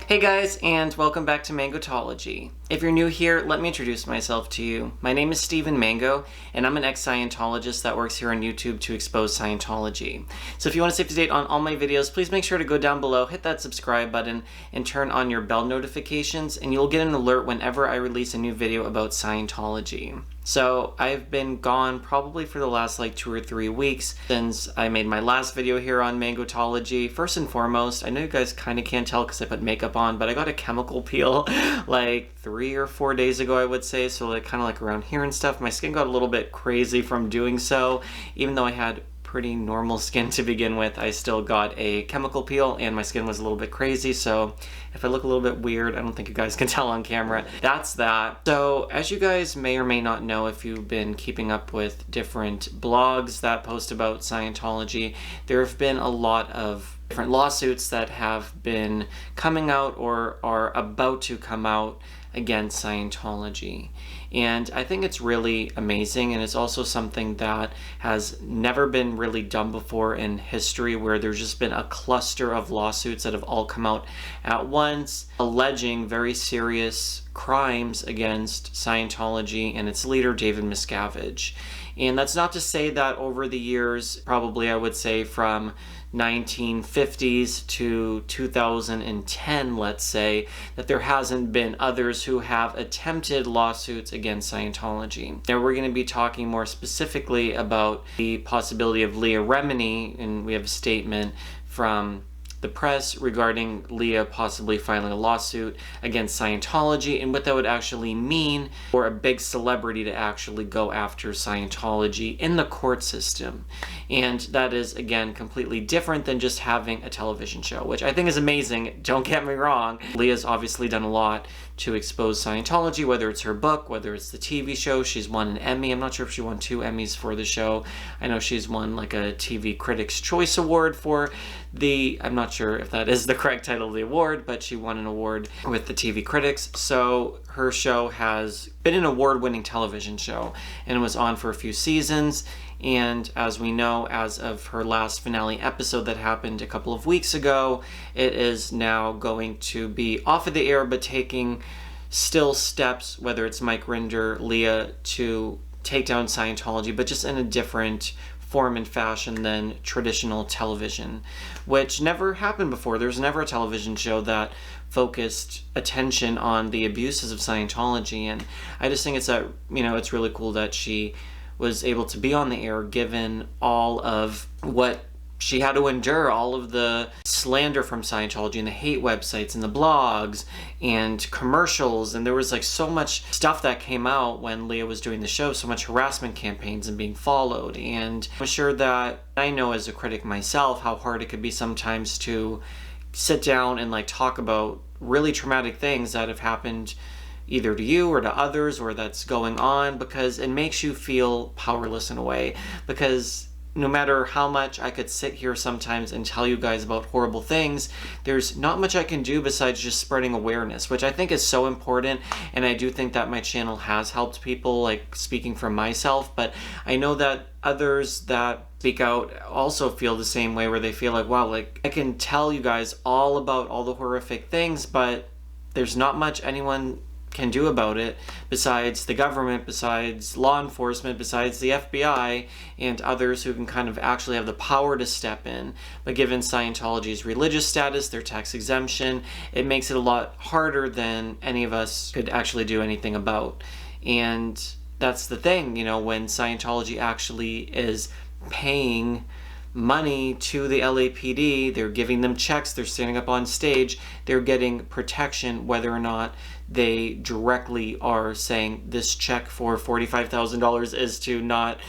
Hey guys, and welcome back to Mangotology. If you're new here, let me introduce myself to you. My name is Steven Mango, and I'm an ex-Scientologist that works here on YouTube to expose Scientology. So if you want to stay up to date on all my videos, please make sure to go down below, hit that subscribe button, and turn on your bell notifications, and you'll get an alert whenever I release a new video about Scientology. So I've been gone probably for the last 2 or 3 weeks since I made my last video here on Mangotology. First and foremost, I know you guys kind of can't tell because I put makeup on, but I got a chemical peel 3 or 4 days ago, I would say. So kind of around here and stuff. My skin got a little bit crazy from doing so. Even though I had pretty normal skin to begin with, I still got a chemical peel and my skin was a little bit crazy. So if I look a little bit weird, I don't think you guys can tell on camera. That's that. So as you guys may or may not know, if you've been keeping up with different blogs that post about Scientology, there have been a lot of different lawsuits that have been coming out or are about to come out against Scientology. And I think it's really amazing, and it's also something that has never been really done before in history, where there's just been a cluster of lawsuits that have all come out at once, alleging very serious crimes against Scientology and its leader, David Miscavige. And that's not to say that over the years, probably I would say from 1950s to 2010, let's say, that there hasn't been others who have attempted lawsuits against Scientology. Now we're going to be talking more specifically about the possibility of Leah Remini, and we have a statement from the press regarding Leah possibly filing a lawsuit against Scientology and what that would actually mean for a big celebrity to actually go after Scientology in the court system. And that is, again, completely different than just having a television show, which I think is amazing. Don't get me wrong. Leah's obviously done a lot to expose Scientology, whether it's her book, whether it's the TV show. She's won an Emmy. I'm not sure if she won 2 Emmys for the show. I know she's won a TV Critics' Choice Award for I'm not sure if that is the correct title of the award, but she won an award with the TV critics. So her show has been an award-winning television show and was on for a few seasons. And as we know, as of her last finale episode that happened a couple of weeks ago, it is now going to be off of the air, but taking still steps, whether it's Mike Rinder, Leah, to take down Scientology, but just in a different form and fashion than traditional television, which never happened before. There's never a television show that focused attention on the abuses of Scientology, and I just think it's really cool that she was able to be on the air given all of what she had to endure, all of the slander from Scientology and the hate websites and the blogs and commercials. And there was so much stuff that came out when Leah was doing the show, so much harassment campaigns and being followed. And I'm sure that I know as a critic myself how hard it could be sometimes to sit down and talk about really traumatic things that have happened either to you or to others, or that's going on, because it makes you feel powerless in a way. Because no matter how much I could sit here sometimes and tell you guys about horrible things, there's not much I can do besides just spreading awareness, which I think is so important. And I do think that my channel has helped people, speaking for myself, but I know that others that speak out also feel the same way, where they feel wow, I can tell you guys all about all the horrific things, but there's not much anyone can do about it besides the government, besides law enforcement, besides the FBI and others who can kind of actually have the power to step in. But given Scientology's religious status, their tax exemption, it makes it a lot harder than any of us could actually do anything about. And that's the thing, when Scientology actually is paying money to the LAPD, they're giving them checks, they're standing up on stage, they're getting protection, whether or not they directly are saying this check for $45,000 is to not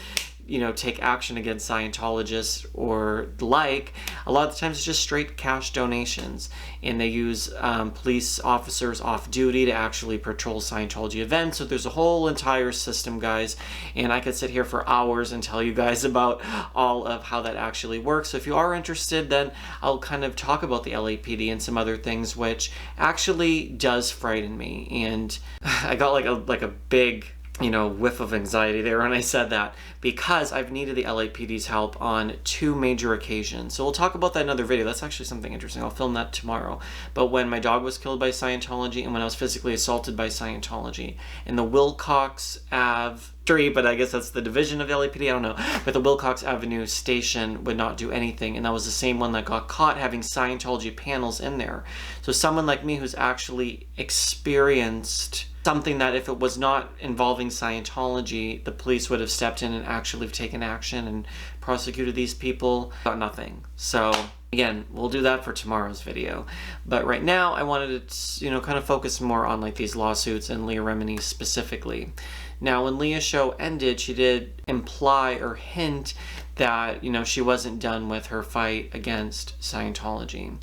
take action against Scientologists or the like. A lot of the times it's just straight cash donations, and they use police officers off duty to actually patrol Scientology events. So there's a whole entire system, guys, and I could sit here for hours and tell you guys about all of how that actually works. So if you are interested, then I'll kind of talk about the LAPD and some other things, which actually does frighten me. And I got like a big whiff of anxiety there when I said that, because I've needed the LAPD's help on 2 major occasions. So we'll talk about that in another video. That's actually something interesting. I'll film that tomorrow. But when my dog was killed by Scientology and when I was physically assaulted by Scientology in the Wilcox Ave Street, but I guess that's the division of the LAPD, I don't know. But the Wilcox Avenue station would not do anything, and that was the same one that got caught having Scientology panels in there. So someone like me who's actually experienced something that if it was not involving Scientology, the police would have stepped in and actually taken action and prosecuted these people, got nothing. So again, we'll do that for tomorrow's video. But right now I wanted to, kind of focus more on like these lawsuits and Leah Remini specifically. Now, when Leah's show ended, she did imply or hint that, she wasn't done with her fight against Scientology.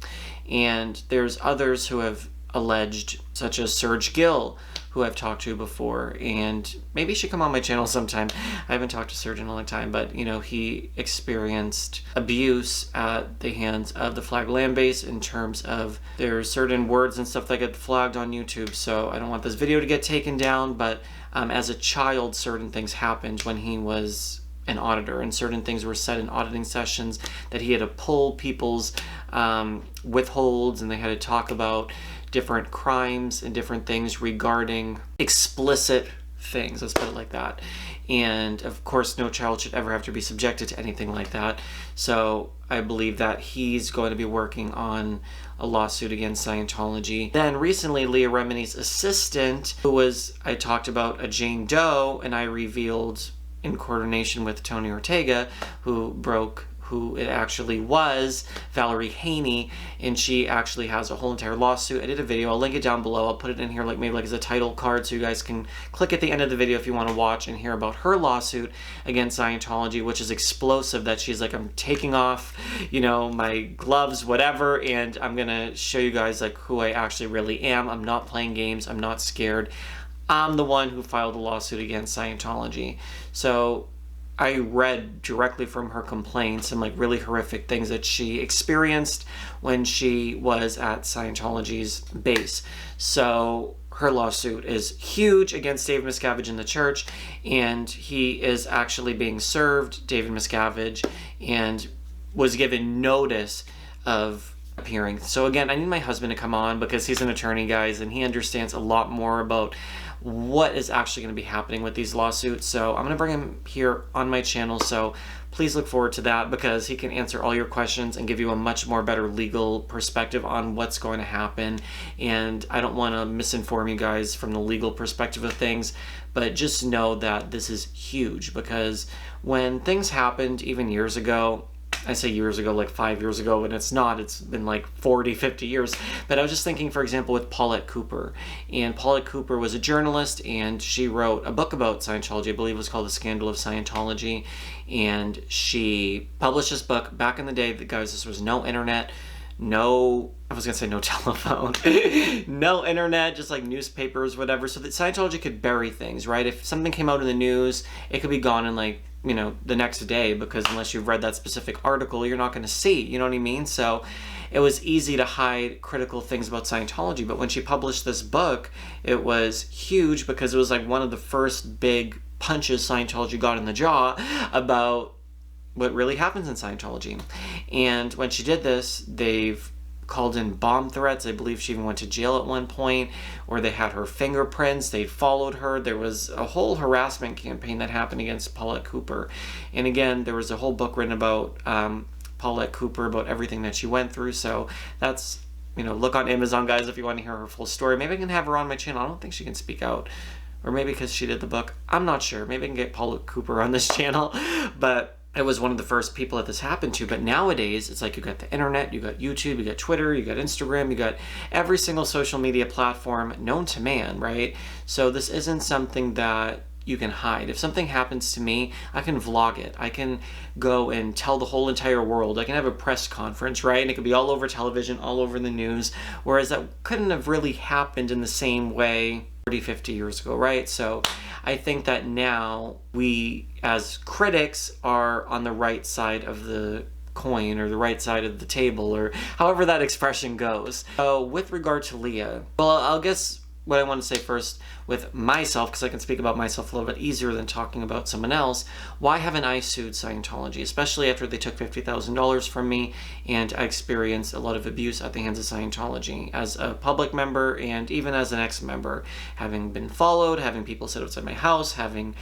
And there's others who have alleged, such as Serge Gill, who I've talked to before, and maybe he should come on my channel sometime. I haven't talked to Serge in a long time, but he experienced abuse at the hands of the Flag Land Base in terms of there's certain words and stuff that get flagged on YouTube, so I don't want this video to get taken down, but as a child, certain things happened when he was an auditor, and certain things were said in auditing sessions that he had to pull people's withholds, and they had to talk about different crimes and different things regarding explicit things, let's put it like that. And of course, no child should ever have to be subjected to anything like that. So I believe that he's going to be working on a lawsuit against Scientology. Then recently, Leah Remini's assistant, I talked about a Jane Doe, and I revealed in coordination with Tony Ortega, who it actually was, Valerie Haney, and she actually has a whole entire lawsuit. I did a video, I'll link it down below, I'll put it in here maybe as a title card so you guys can click at the end of the video if you want to watch and hear about her lawsuit against Scientology, which is explosive, that she's like, I'm taking off, my gloves, whatever, and I'm gonna show you guys like who I actually really am. I'm not playing games, I'm not scared. I'm the one who filed a lawsuit against Scientology. So I read directly from her complaints and like really horrific things that she experienced when she was at Scientology's base. So her lawsuit is huge against David Miscavige in the church, and he is actually being served, David Miscavige, and was given notice of appearing. So again, I need my husband to come on because he's an attorney, guys, and he understands a lot more about what is actually going to be happening with these lawsuits. So I'm going to bring him here on my channel, so please look forward to that, because he can answer all your questions and give you a much more better legal perspective on what's going to happen. And I don't want to misinform you guys from the legal perspective of things, but just know that this is huge, because when things happened even years ago, I say years ago, like 5 years ago, and it's not, it's been like 40, 50 years. But I was just thinking, for example, with Paulette Cooper. And Paulette Cooper was a journalist, and she wrote a book about Scientology. I believe it was called The Scandal of Scientology. And she published this book back in the day. Guys, this was no internet, no telephone, no internet, just like newspapers, whatever. So that Scientology could bury things, right? If something came out in the news, it could be gone in like, the next day, because unless you've read that specific article, you're not going to see, you know what I mean? So it was easy to hide critical things about Scientology. But when she published this book, it was huge, because it was like one of the first big punches Scientology got in the jaw about what really happens in Scientology. And when she did this, they've called in bomb threats. I believe she even went to jail at one point, or they had her fingerprints, they followed her. There was a whole harassment campaign that happened against Paulette Cooper. And again, there was a whole book written about Paulette Cooper, about everything that she went through. So that's, look on Amazon, guys, if you want to hear her full story. Maybe I can have her on my channel. I don't think she can speak out, or maybe because she did the book, I'm not sure. Maybe I can get Paulette Cooper on this channel, but it was one of the first people that this happened to. But nowadays, it's like you got the internet, you got YouTube, you got Twitter, you got Instagram, you got every single social media platform known to man, right? So this isn't something that you can hide. If something happens to me, I can vlog it. I can go and tell the whole entire world. I can have a press conference, right? And it could be all over television, all over the news, whereas that couldn't have really happened in the same way 40, 50 years ago, right? So I think that now we, as critics, are on the right side of the coin, or the right side of the table, or however that expression goes. So with regard to Leah, well, I'll guess what I want to say first with myself, because I can speak about myself a little bit easier than talking about someone else. Why haven't I sued Scientology, especially after they took $50,000 from me and I experienced a lot of abuse at the hands of Scientology as a public member and even as an ex-member, having been followed, having people sit outside my house, having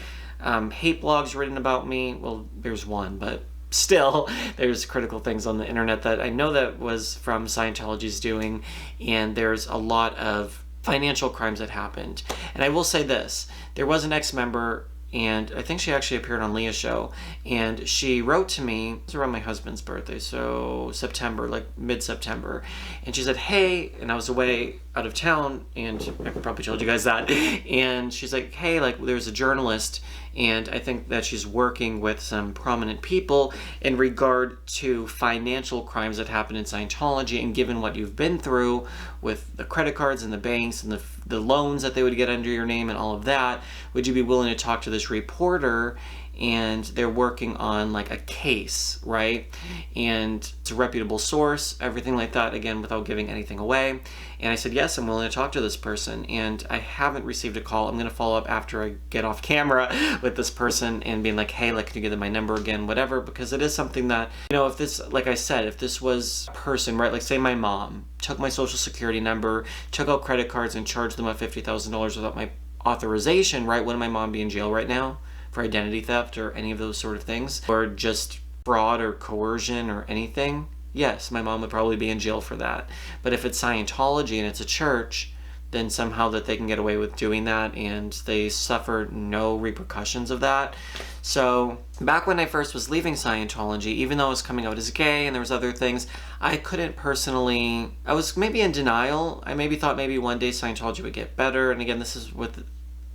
hate blogs written about me. Well, there's one, but still, there's critical things on the internet that I know that was from Scientology's doing, and there's a lot of financial crimes that happened. And I will say this, there was an ex-member, and I think she actually appeared on Leah's show, and she wrote to me, it was around my husband's birthday, so September, like mid-September, and she said, hey, and I was away out of town, and I probably told you guys that, and she's like, hey, like, there's a journalist, and I think that she's working with some prominent people in regard to financial crimes that happen in Scientology, and given what you've been through with the credit cards and the banks and the loans that they would get under your name and all of that, would you be willing to talk to this reporter? And they're working on like a case, right? And it's a reputable source, everything like that, again, without giving anything away. And I said, yes, I'm willing to talk to this person. And I haven't received a call. I'm going to follow up after I get off camera with this person and being like, hey, like, can you give them my number again, whatever, because it is something that, you know, if this, like I said, if this was a person, right, like say my mom took my social security number, took out credit cards and charged them at $50,000 without my authorization, right, wouldn't my mom be in jail right now for identity theft or any of those sort of things, or just fraud or coercion or anything? Yes, my mom would probably be in jail for that. But if it's Scientology and it's a church, then somehow that they can get away with doing that and they suffer no repercussions of that. So back when I first was leaving Scientology, even though I was coming out as gay and there was other things, I couldn't personally, I was maybe in denial. I maybe thought maybe one day Scientology would get better. And again, this is with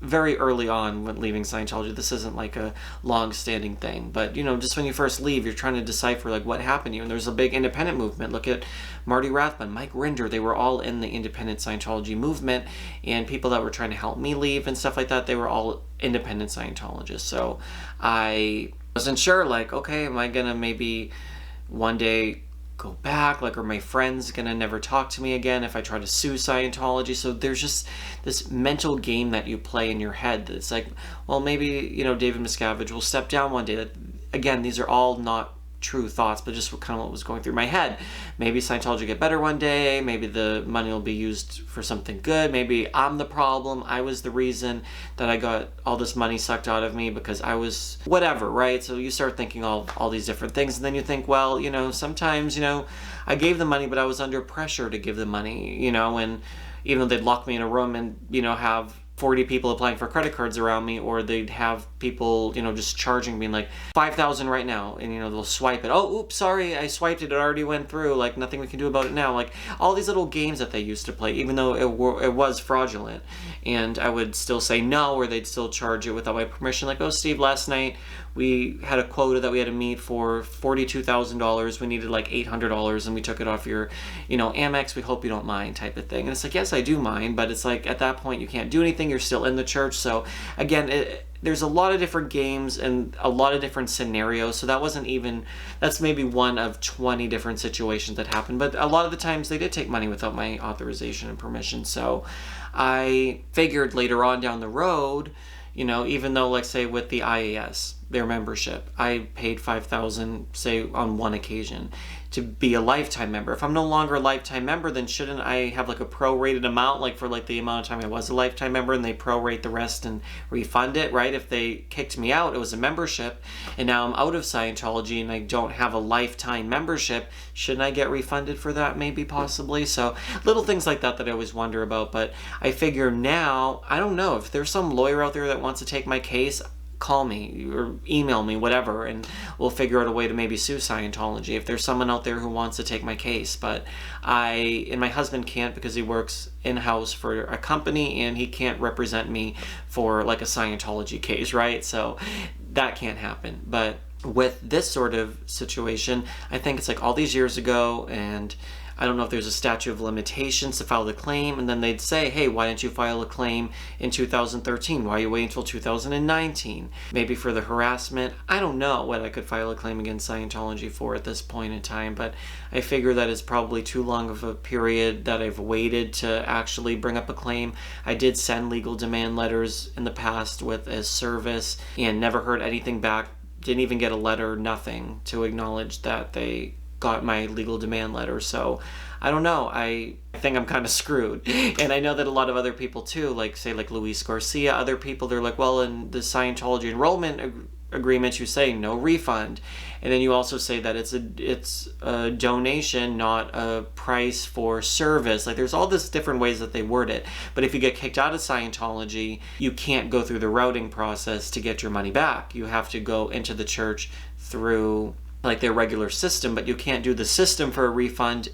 very early on when leaving Scientology. This isn't like a long-standing thing, but you know, just when you first leave, you're trying to decipher like what happened to you. And there's a big independent movement. Look at Marty Rathbun, Mike Rinder. They were all in the independent Scientology movement, and people that were trying to help me leave and stuff like that, they were all independent Scientologists. So I wasn't sure, like, okay, am I gonna maybe one day go back, like, are my friends gonna never talk to me again if I try to sue Scientology? So there's just this mental game that you play in your head that's like, well, maybe, you know, David Miscavige will step down one day. That, again, these are all not true thoughts, but just kind of what was going through my head. Maybe Scientology get better one day, maybe the money will be used for something good, maybe I'm the problem, I was the reason that I got all this money sucked out of me because I was whatever, right? So you start thinking all these different things, and then you think, well, you know, sometimes, you know, I gave the money, but I was under pressure to give the money, you know, and even though they'd lock me in a room and, you know, have 40 people applying for credit cards around me, or they'd have people, you know, just charging me like 5,000 right now, and you know, they'll swipe it. Oh, oops, sorry, I swiped it, it already went through, like nothing we can do about it now. Like all these little games that they used to play, even though it was fraudulent, and I would still say no, or they'd still charge it without my permission. Like, oh, Steve, last night we had a quota that we had to meet for $42,000. We needed like $800, and we took it off your, you know, Amex. We hope you don't mind, type of thing. And it's like, yes, I do mind, but it's like at that point you can't do anything. You're still in the church. So again, there's a lot of different games and a lot of different scenarios. So that wasn't even, that's maybe one of 20 different situations that happened. But a lot of the times they did take money without my authorization and permission. So I figured later on down the road, you know, even though, like, say with the IAS, their membership, I paid $5,000, say, on one occasion to be a lifetime member. If I'm no longer a lifetime member, then shouldn't I have like a prorated amount, like for like the amount of time I was a lifetime member, and they prorate the rest and refund it, right? If they kicked me out, it was a membership, and now I'm out of Scientology and I don't have a lifetime membership, shouldn't I get refunded for that? Maybe, possibly. So little things like that I always wonder about. But I figure now, I don't know, if there's some lawyer out there that wants to take my case, call me or email me, whatever, and we'll figure out a way to maybe sue Scientology if there's someone out there who wants to take my case. But and my husband can't, because he works in-house for a company and he can't represent me for like a Scientology case, right? So that can't happen. But with this sort of situation, I think it's like all these years ago, and I don't know if there's a statute of limitations to file the claim, and then they'd say, hey, why didn't you file a claim in 2013? Why are you waiting until 2019? Maybe for the harassment. I don't know what I could file a claim against Scientology for at this point in time, but I figure that it's probably too long of a period that I've waited to actually bring up a claim. I did send legal demand letters in the past with a service and never heard anything back. Didn't even get a letter, nothing, to acknowledge that they got my legal demand letter. So I don't know. I think I'm kind of screwed. And I know that a lot of other people too, like say like Luis Garcia, other people, they're like, well, in the Scientology enrollment agreement, you say no refund. And then you also say that it's a donation, not a price for service. Like there's all this different ways that they word it. But if you get kicked out of Scientology, you can't go through the routing process to get your money back. You have to go into the church through like their regular system, but you can't do the system for a refund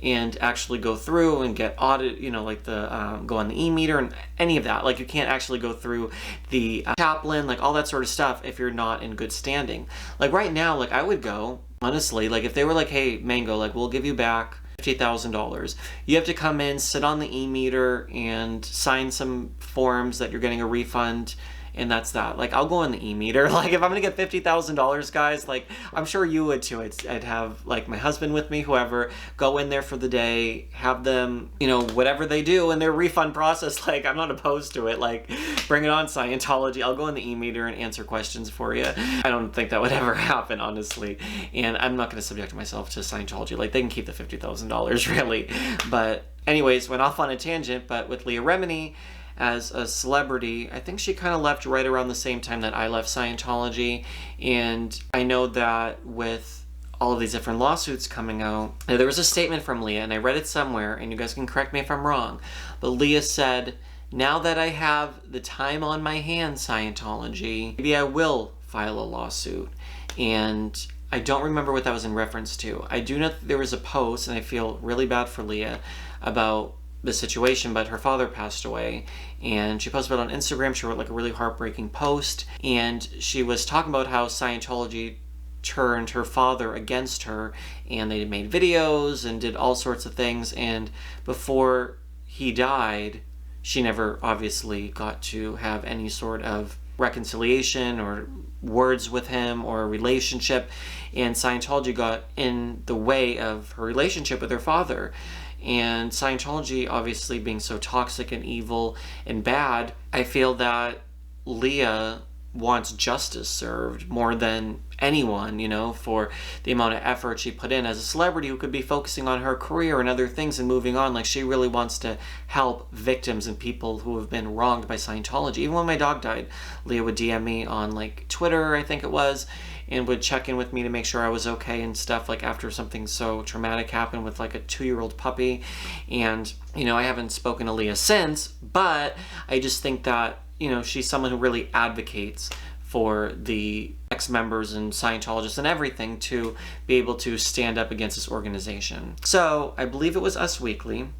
and actually go through and get audit, like the go on the e-meter and any of that. Like you can't actually go through the chaplain, like all that sort of stuff if you're not in good standing. Like right now, like I would go, honestly, like if they were like, hey, Mango, like we'll give you back $50,000. You have to come in, sit on the e-meter and sign some forms that you're getting a refund. And that's that. Like, I'll go on the e-meter. Like, if I'm going to get $50,000, guys, like, I'm sure you would too. I'd have, like, my husband with me, whoever, go in there for the day, have them, whatever they do in their refund process. Like, I'm not opposed to it. Like, bring it on, Scientology. I'll go on the e-meter and answer questions for you. I don't think that would ever happen, honestly. And I'm not going to subject myself to Scientology. Like, they can keep the $50,000, really. But anyways, went off on a tangent. But with Leah Remini, as a celebrity, I think she kind of left right around the same time that I left Scientology. And I know that with all of these different lawsuits coming out, there was a statement from Leah, and I read it somewhere, and you guys can correct me if I'm wrong, but Leah said, now that I have the time on my hands, Scientology, maybe I will file a lawsuit. And I don't remember what that was in reference to. I do know that there was a post, and I feel really bad for Leah about the situation, but her father passed away, and she posted it on Instagram. She wrote like a really heartbreaking post, and she was talking about how Scientology turned her father against her, and they made videos and did all sorts of things, and before he died, she never obviously got to have any sort of reconciliation or words with him or a relationship, and Scientology got in the way of her relationship with her father. And Scientology obviously being so toxic and evil and bad, I feel that Leah wants justice served more than anyone, for the amount of effort she put in as a celebrity who could be focusing on her career and other things and moving on. Like, she really wants to help victims and people who have been wronged by Scientology. Even when my dog died, Leah would DM me on like Twitter, I think it was, and would check in with me to make sure I was okay and stuff, like after something so traumatic happened with like a 2-year-old puppy. And, I haven't spoken to Leah since, but I just think that, she's someone who really advocates for the ex-members and Scientologists and everything to be able to stand up against this organization. So I believe it was Us Weekly,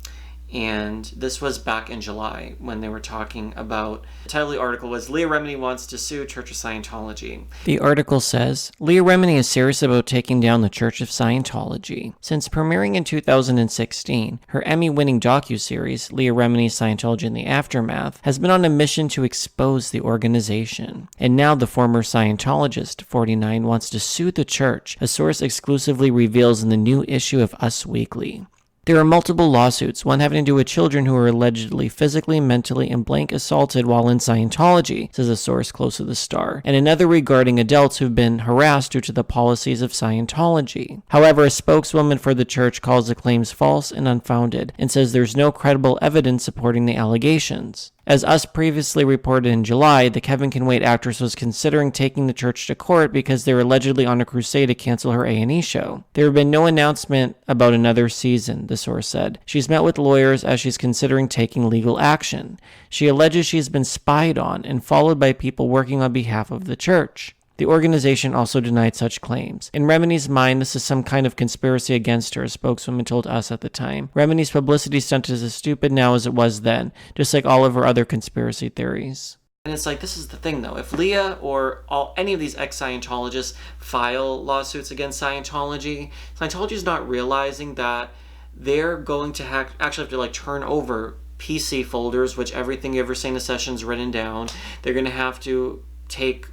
and this was back in July when they were talking about, the title of the article was, Leah Remini wants to sue Church of Scientology. The article says, Leah Remini is serious about taking down the Church of Scientology. Since premiering in 2016, her Emmy-winning docuseries, Leah Remini, Scientology and the Aftermath, has been on a mission to expose the organization. And now the former Scientologist, 49, wants to sue the church, a source exclusively reveals in the new issue of Us Weekly. There are multiple lawsuits, one having to do with children who were allegedly physically, mentally, and blank assaulted while in Scientology, says a source close to the Star, and another regarding adults who've been harassed due to the policies of Scientology. However, a spokeswoman for the church calls the claims false and unfounded, and says there's no credible evidence supporting the allegations. As Us previously reported in July, the Kevin Can Wait actress was considering taking the church to court because they were allegedly on a crusade to cancel her A&E show. There have been no announcement about another season, the source said. She's met with lawyers as she's considering taking legal action. She alleges she's been spied on and followed by people working on behalf of the church. The organization also denied such claims. In Remini's mind, this is some kind of conspiracy against her, a spokeswoman told Us at the time. Remini's publicity stunt is as stupid now as it was then, just like all of her other conspiracy theories. And it's like, this is the thing though, if Leah or any of these ex-Scientologists file lawsuits against Scientology, Scientology is not realizing that they're going to actually have to like turn over PC folders, which everything you ever say in a session is written down. They're going to have to take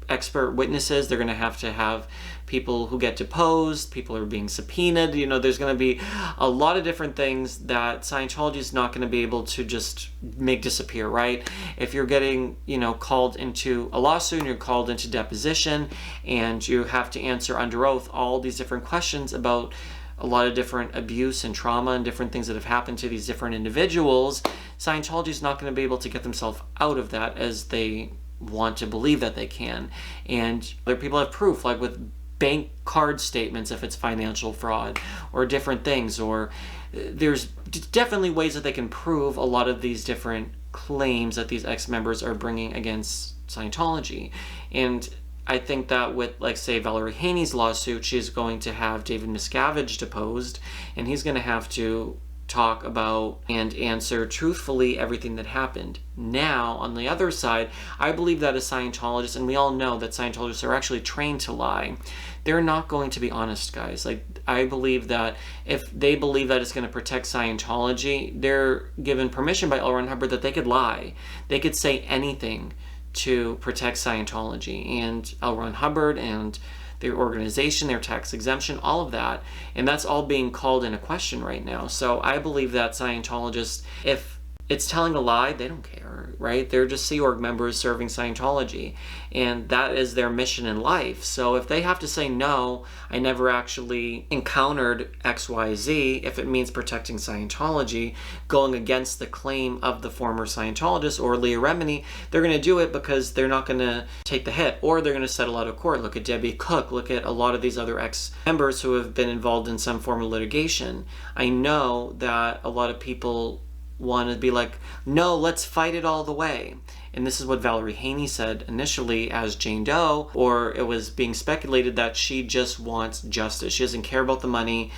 expert witnesses. They're going to have people who get deposed, people who are being subpoenaed. You know, there's going to be a lot of different things that Scientology is not going to be able to just make disappear, right? If you're getting, you know, called into a lawsuit and you're called into deposition and you have to answer under oath all these different questions about a lot of different abuse and trauma and different things that have happened to these different individuals, Scientology is not going to be able to get themselves out of that as they want to believe that they can. And other people have proof, like with bank card statements, if it's financial fraud or different things, or there's definitely ways that they can prove a lot of these different claims that these ex-members are bringing against Scientology. And I think that with, like, say, Valerie Haney's lawsuit, she's going to have David Miscavige deposed, and he's going to have to talk about and answer truthfully everything that happened. Now, on the other side, I believe that as Scientologists, and we all know that Scientologists are actually trained to lie, they're not going to be honest, guys. Like, I believe that if they believe that it's going to protect Scientology, they're given permission by L. Ron Hubbard that they could lie. They could say anything to protect Scientology. And L. Ron Hubbard and their organization, their tax exemption, all of that. And that's all being called into question right now. So I believe that Scientologists, if it's telling a lie, they don't care, right? They're just Sea Org members serving Scientology, and that is their mission in life. So if they have to say, no, I never actually encountered XYZ, if it means protecting Scientology, going against the claim of the former Scientologist or Leah Remini, they're going to do it because they're not going to take the hit, or they're going to settle out of court. Look at Debbie Cook, look at a lot of these other ex-members who have been involved in some form of litigation. I know that a lot of people want to be like, no, let's fight it all the way. And this is what Valerie Haney said initially as Jane Doe, or it was being speculated that she just wants justice. She doesn't care about the money.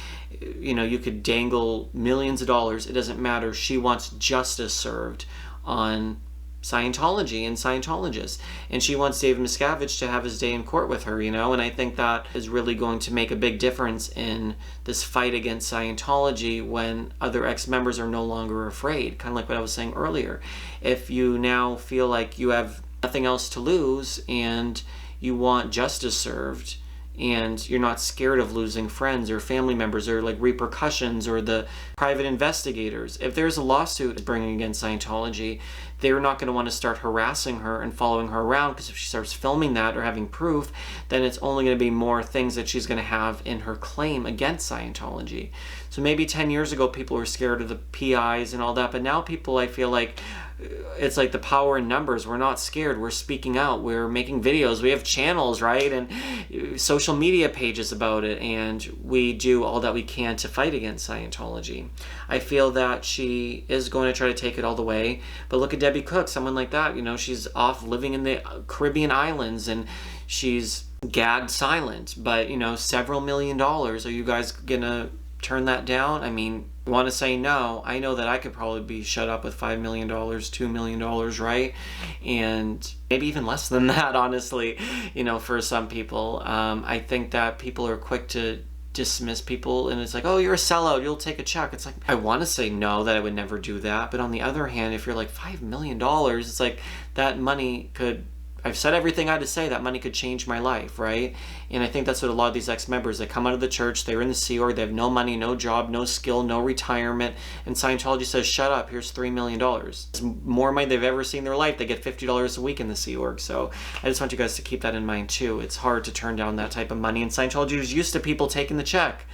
You know, you could dangle millions of dollars. It doesn't matter. She wants justice served on Scientology and Scientologists. And she wants David Miscavige to have his day in court with her, you know, and I think that is really going to make a big difference in this fight against Scientology when other ex-members are no longer afraid. Kind of like what I was saying earlier. If you now feel like you have nothing else to lose and you want justice served, and you're not scared of losing friends or family members or like repercussions or the private investigators. If there's a lawsuit bringing against Scientology, they're not going to want to start harassing her and following her around, because if she starts filming that or having proof, then it's only going to be more things that she's going to have in her claim against Scientology. So maybe 10 years ago people were scared of the PIs and all that, but now people, I feel like, it's like the power in numbers. We're not scared. We're speaking out. We're making videos. We have channels, right? And social media pages about it. And we do all that we can to fight against Scientology. I feel that she is going to try to take it all the way. But look at Debbie Cook, someone like that. You know, she's off living in the Caribbean islands and she's gagged silent. But, you know, several $1 million. Are you guys going to turn that down? I mean, want to say no, I know that I could probably be shut up with $5 million, $2 million, right? And maybe even less than that, honestly, you know, for some people. I think that people are quick to dismiss people, and it's like, oh, you're a sellout, you'll take a check. It's like, I want to say no, that I would never do that. But on the other hand, if you're like $5 million, it's like that money could, I've said everything I had to say, that money could change my life, right? And I think that's what a lot of these ex-members, they come out of the church, they're in the Sea Org, they have no money, no job, no skill, no retirement, and Scientology says, shut up, here's $3 million. It's more money they've ever seen in their life. They get $50 a week in the Sea Org. So I just want you guys to keep that in mind too. It's hard to turn down that type of money, and Scientology is used to people taking the check.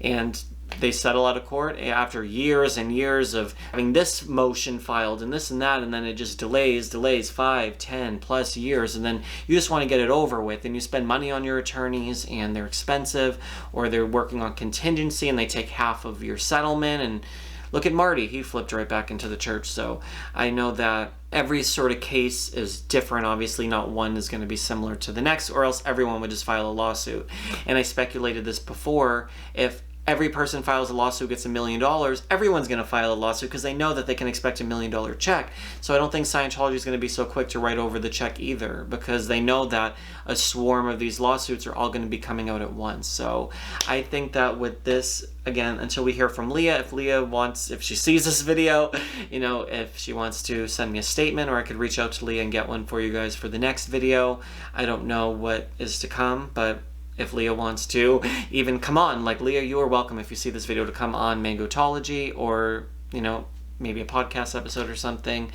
And they settle out of court after years and years of having this motion filed and this and that, and then it just delays 5, 10 plus years, and then you just want to get it over with, and you spend money on your attorneys and they're expensive, or they're working on contingency and they take half of your settlement. And look at Marty, he flipped right back into the church. So I know that every sort of case is different. Obviously not one is going to be similar to the next, or else everyone would just file a lawsuit. And I speculated this before, if every person files a lawsuit gets $1 million, everyone's going to file a lawsuit because they know that they can expect $1 million check. So I don't think Scientology is going to be so quick to write over the check either, because they know that a swarm of these lawsuits are all going to be coming out at once. So I think that with this, again, until we hear from Leah, if Leah wants, if she sees this video, you know, if she wants to send me a statement, or I could reach out to Leah and get one for you guys for the next video. I don't know what is to come, but if Leah wants to even come on, like, Leah, you are welcome if you see this video to come on Mangotology, or, you know, maybe a podcast episode or something.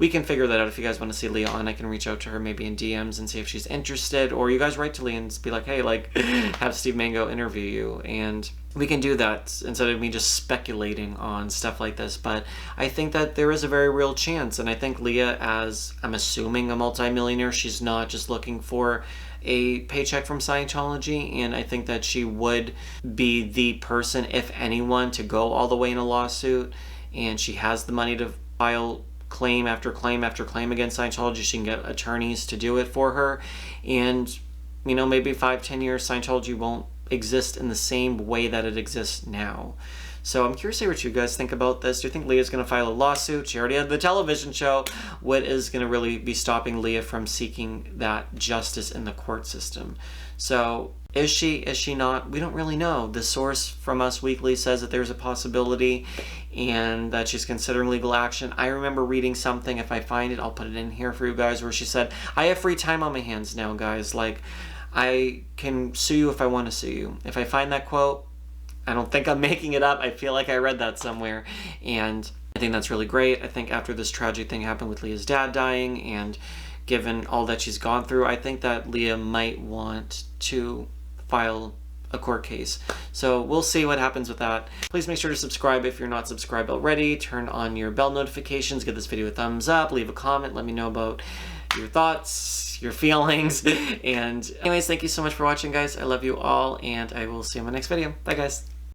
We can figure that out. If you guys want to see Leah on, I can reach out to her maybe in DMs and see if she's interested, or you guys write to Leah and be like, hey, like, have Steve Mango interview you, and we can do that instead of me just speculating on stuff like this. But I think that there is a very real chance, and I think Leah, as I'm assuming a multimillionaire, she's not just looking for a paycheck from Scientology, and I think that she would be the person, if anyone, to go all the way in a lawsuit, and she has the money to file claim after claim after claim against Scientology. She can get attorneys to do it for her, and, you know, maybe 5-10 years Scientology won't exist in the same way that it exists now. So I'm curious to hear what you guys think about this. Do you think Leah's going to file a lawsuit? She already had the television show. What is going to really be stopping Leah from seeking that justice in the court system? So is she not? We don't really know. The source from Us Weekly says that there's a possibility and that she's considering legal action. I remember reading something, if I find it, I'll put it in here for you guys, where she said, I have free time on my hands now, guys. Like, I can sue you if I want to sue you. If I find that quote, I don't think I'm making it up. I feel like I read that somewhere, and I think that's really great. I think after this tragic thing happened with Leah's dad dying, and given all that she's gone through, I think that Leah might want to file a court case. So we'll see what happens with that. Please make sure to subscribe if you're not subscribed already. Turn on your bell notifications. Give this video a thumbs up. Leave a comment. Let me know about your thoughts, your feelings. And anyways, thank you so much for watching, guys. I love you all, and I will see you in my next video. Bye, guys.